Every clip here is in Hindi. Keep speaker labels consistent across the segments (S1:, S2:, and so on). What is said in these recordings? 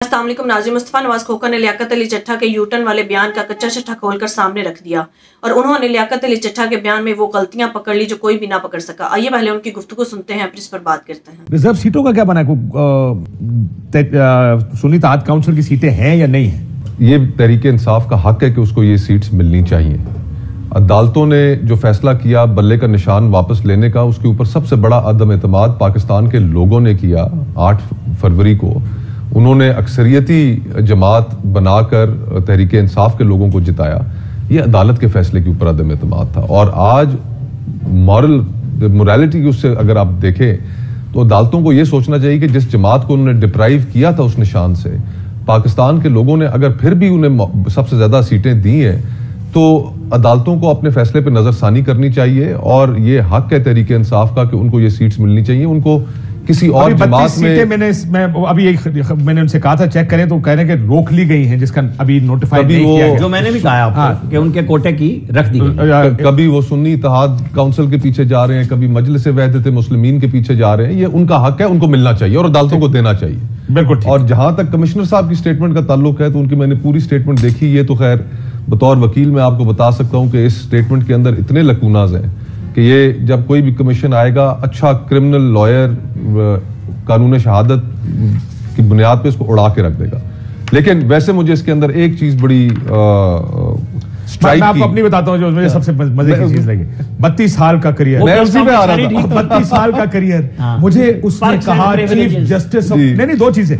S1: अस्सलाम वालेकुम नाज़रीन, मुस्तफ़ा नवाज खोखर ने लियाकत अली चट्ठा के यूटर्न वाले बयान का कच्चा चिट्ठा खोलकर सामने रख दिया और उन्होंने लियाकत अली चट्ठा के बयान में वो गलतियां पकड़ ली जो कोई भी ना पकड़ सका। आइए पहले उनकी गुफ्तगू सुनते हैं, फिर इस पर बात करते हैं।
S2: रिजर्व सीटों का क्या बना है? सुन्नी इत्तेहाद काउंसिल की सीटें हैं या नहीं है?
S3: ये तहरीक इंसाफ का हक है कि उसको ये सीट्स मिलनी चाहिए। अदालतों ने जो फैसला किया बल्ले का निशान वापस लेने का, उसके ऊपर सबसे बड़ा अदम एतमाद पाकिस्तान के लोगों ने किया। 8 फरवरी को उन्होंने अक्सरियती जमात बनाकर तहरीक इंसाफ के लोगों को जिताया। ये अदालत के फैसले के ऊपर अदम एतमाद था। और आज मोरालिटी की उससे अगर आप देखें तो अदालतों को यह सोचना चाहिए कि जिस जमात को उन्होंने डिप्राइव किया था उस निशान से, पाकिस्तान के लोगों ने अगर फिर भी उन्हें सबसे ज्यादा सीटें दी हैं तो अदालतों को अपने फैसले पर नजरसानी करनी चाहिए। और ये हक है तहरीक इंसाफ का कि उनको ये सीट्स मिलनी चाहिए। उनको किसी और जमात में
S2: मैंने उनसे कहा था चेक करें तो कह रहे हैं कि रोक ली गई हैं, जिसका अभी नोटिफाई नहीं किया गया।
S4: जो मैंने भी कहा आपको कि उनके कोटे की रख दी गई।
S3: कभी वो सुन्नी इत्तेहाद काउंसिल के पीछे जा रहे हैं, कभी मजलिस वहदत मुस्लिमीन के पीछे जा रहे हैं। ये उनका हक है, उनको मिलना चाहिए और अदालतों को देना चाहिए।
S2: बिल्कुल।
S3: और जहां तक कमिश्नर साहब की स्टेटमेंट का ताल्लुक है तो उनकी मैंने पूरी स्टेटमेंट देखी। ये तो खैर बतौर वकील मैं आपको बता सकता हूं कि इस स्टेटमेंट के अंदर इतने लकूनाज हैं कि ये जब कोई भी कमीशन आएगा, अच्छा क्रिमिनल लॉयर कानून शहादत की बुनियाद पे इसको उड़ा के रख देगा। लेकिन वैसे मुझे इसके अंदर एक चीज बड़ी
S2: मैं आपको अपनी बताता हूँ जो मुझे सबसे मजे की चीज लगी। 32 साल का करियर,
S3: मैं उसी पे आ रहा था।
S2: 32 साल का करियर। मुझे उसने कहा चीफ जस्टिस ऑफ नहीं 2 चीजें,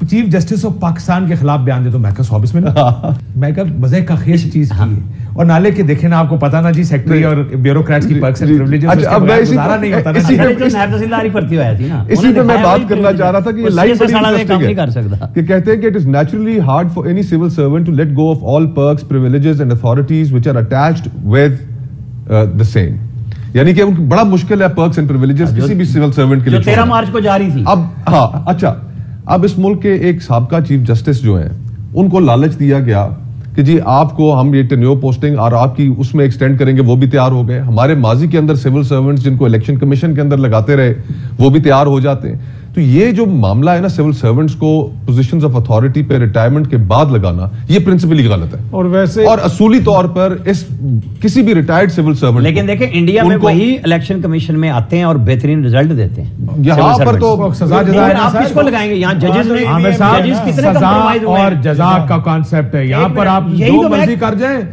S2: चीफ जस्टिस ऑफ पाकिस्तान के खिलाफ बयान दे तो मैं कहा 100 में मैं कहा मजे का खेश चीज की है। और नाले के देखे ना, आपको पता ना जी सेक्रेटरी और ब्यूरोक्रेट्स की पर्क्स एंड प्रिविलेजेस
S3: अब मैं इसी
S2: नहीं होता ना।
S3: इसी पे मैं बात करना चाह रहा था कि ये लाइन बड़ी इंटरेस्टिंग है
S4: कर सकता
S3: कि कहते हैं कि it is naturally hard for any civil servant to let go of all perks, privileges and authorities which are attached with the same. यानी कि बड़ा मुश्किल है पर्क्स एंड प्रिविलेजेस किसी भी सिविल सर्वेंट के लिए।
S4: 13 मार्च को जारी थी।
S3: अब अच्छा, अब इस मुल्क के एक साबका चीफ जस्टिस जो हैं उनको लालच दिया गया कि जी आपको हम ये टेन्योर पोस्टिंग और आपकी उसमें एक्सटेंड करेंगे, वो भी तैयार हो गए। हमारे माजी के अंदर सिविल सर्वेंट्स जिनको इलेक्शन कमीशन के अंदर लगाते रहे वो भी तैयार हो जाते हैं। तो ये जो मामला है ना, सिविल सर्वेंट्स को पोजीशंस ऑफ अथॉरिटी पे रिटायरमेंट के बाद लगाना, ये प्रिंसिपली गलत है।
S2: और वैसे
S3: और असूली तौर पर इस किसी भी रिटायर्ड सिविल सर्वेंट,
S4: लेकिन देखें इंडिया में वही इलेक्शन कमीशन में आते हैं और बेहतरीन रिजल्ट देते हैं।
S3: यहाँ पर तो
S2: सजा
S4: आप किसको लगाएंगे? यहाँ जजेस कितने
S2: सजा और जजा का कॉन्सेप्ट है। यहाँ पर आप जो मर्जी कर जाए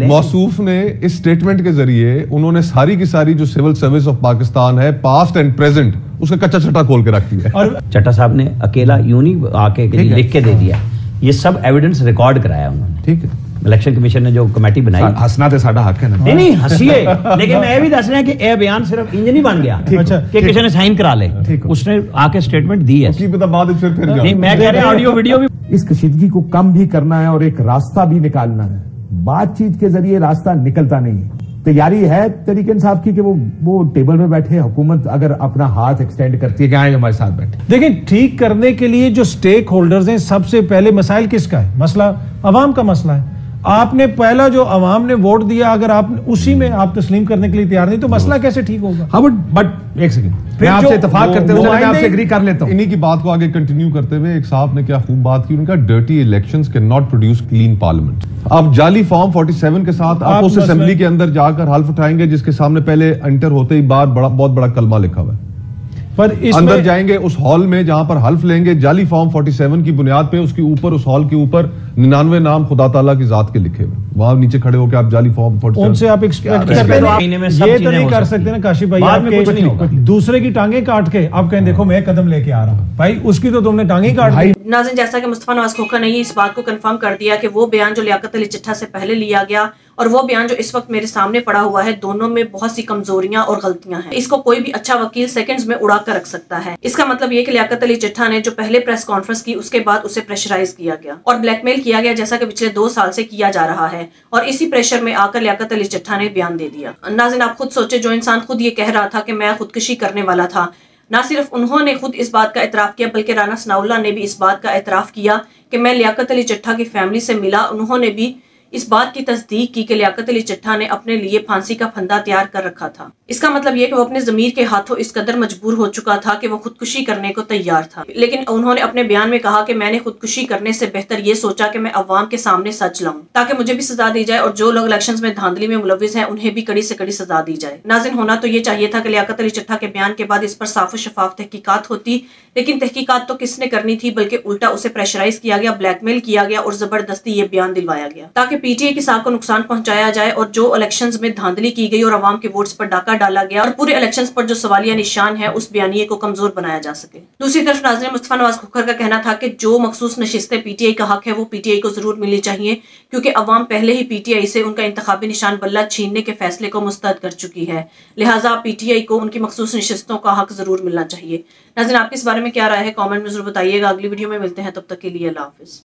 S3: मौसूफ ने इस स्टेटमेंट के जरिए उन्होंने सारी की सारी जो सिविल सर्विस ऑफ पाकिस्तान है पास्ट एंड प्रेजेंट उसका कच्चा छट्टा खोल के रख दिया।
S4: और चट्टा साहब ने अकेला यूं नहीं आके लिख के दे दिया, ये सब एविडेंस रिकॉर्ड कराया उन्होंने।
S2: ठीक है,
S4: इलेक्शन कमीशन ने जो कमेटी बनाई।
S2: हंसना तो साडा हक है ना।
S4: नहीं हंसिए, लेकिन मैं भी दस रहा कि यह बयान सिर्फ इंजन ही बन गया कि किसी ने साइन करा ले, उसने आके स्टेटमेंट दी है। नहीं मैं कह रहा ऑडियो वीडियो भी।
S2: इस कशीदगी को कम भी करना है और एक रास्ता भी निकालना है। बातचीत के जरिए रास्ता निकलता नहीं है। तैयारी है तहरीक इंसाफ की कि वो टेबल में बैठे, हुकूमत अगर अपना हाथ एक्सटेंड करती है कि आए हमारे साथ बैठे।
S5: देखिए, ठीक करने के लिए जो स्टेक होल्डर्स हैं, सबसे पहले मसाइल किसका है? मसला अवाम का मसला है। आपने पहला जो अवाम ने वोट दिया, अगर आप उसी में आप तस्लीम करने के लिए तैयार नहीं तो मसला कैसे ठीक होगा?
S2: हाँ बट एक सेकंड, मैं आपसे इत्तेफाक करते हुए मैं आपसे एग्री कर लेता हूं।
S3: इन्हीं की बात को आगे कंटिन्यू करते हुए एक साहब ने क्या खूब बात की, उनका dirty elections can not produce clean parliament. अब जाली फॉर्म 47 के साथ आप उस असेंबली के अंदर जाकर हल्फ उठाएंगे जिसके सामने पहले एंटर होते ही बाहर बहुत बड़ा कलमा लिखा हुआ है।
S5: पर
S3: अंदर जाएंगे उस हॉल में जहां पर हल्फ लेंगे, जाली फॉर्म 47 की बुनियाद पे उसके ऊपर, उस हॉल के ऊपर 99 नाम खुदा ताला की जात के लिखे हुए, वहां नीचे खड़े होकर आप जाली फॉर्म 47
S5: उनसे आप एक्सपेक्ट करते हैं। ये तो नहीं कर सकते ना काशिफ भाई, आपके दूसरे की टांगे काट के आप कहें देखो मैं कदम लेके आ रहा हूं भाई, उसकी तो तुमने टांगे काट दी।
S1: नाज़रीन, जैसा कि मुस्तफ़ा नवाज खोखर ने इस बात को कंफर्म कर दिया कि वो बयान जो लियाकत अली चट्ठा से पहले लिया गया और वो बयान जो इस वक्त मेरे सामने पड़ा हुआ है, दोनों में बहुत सी कमजोरियां और गलतियां हैं। इसको कोई भी अच्छा वकील सेकंड्स में उड़ा कर रख सकता है। इसका मतलब ये कि लियाकत अली चट्ठा ने जो पहले प्रेस कॉन्फ्रेंस की उसके बाद उसे प्रेशराइज किया गया और ब्लैकमेल किया गया, जैसा कि पिछले 2 साल से किया जा रहा है। और इसी प्रेशर में आकर लियाकत अली चट्ठा ने बयान दे दिया। नाज़रीन, आप खुद सोचे, जो इंसान खुद ये कह रहा था कि मैं खुदकुशी करने वाला था, ना सिर्फ उन्होंने खुद इस बात का एतराफ किया बल्कि राना सनाउल्लाह ने भी इस बात का एतराफ किया कि मैं लियाकत अली चट्ठा की फैमिली से मिला। उन्होंने भी इस बात की तस्दीक की कि लियाकत अली चट्ठा ने अपने लिए फांसी का फंदा तैयार कर रखा था। इसका मतलब यह कि वो अपने ज़मीर के हाथों इस कदर मजबूर हो चुका था कि वो खुदकुशी करने को तैयार था। लेकिन उन्होंने अपने बयान में कहा कि मैंने खुदकुशी करने से बेहतर ये सोचा कि मैं अवाम के सामने सच लाऊं ताकि मुझे भी सजा दी जाए और जो लोग इलेक्शंस में धांधली में मुलविस हैं उन्हें भी कड़ी से कड़ी सजा दी जाए। नाज़रीन, होना तो ये चाहिए था कि लियाकत अली चट्टा के बयान के बाद इस पर साफ और शफाफ तहकीकात होती, लेकिन तहकीकात तो किसने करनी थी, बल्कि उल्टा उसे प्रेशराइज किया गया, ब्लैकमेल किया गया और जबरदस्ती ये बयान दिलवाया गया ताकि पीटीआई की साख को नुकसान पहुंचाया जाए और जो इलेक्शंस में धांधली की गई और अवाम के वोट्स पर डाका डाला गया और पूरे इलेक्शंस पर जो सवालिया निशान है उस बयानिए को कमजोर बनाया जा सके। दूसरी तरफ नाज़रीन, मुस्तफा नवाज खोखर का कहना था कि जो मखसूस नशिस्तें पीटीआई का हक है वो पीटीआई को जरूर मिलनी चाहिए, क्योंकि अवाम पहले ही पीटीआई से उनका इंतखाबी निशान बल्ला छीनने के फैसले को मुस्तरद कर चुकी है, लिहाजा पीटीआई को उनकी मखसूस नशिस्तों का हक जरूर मिलना चाहिए। नाज़रीन, आपके इस बारे में क्या राय है, कॉमेंट में जरूर बताइएगा। अगली वीडियो में मिलते हैं, तब तक के लिए अल्लाह हाफिज।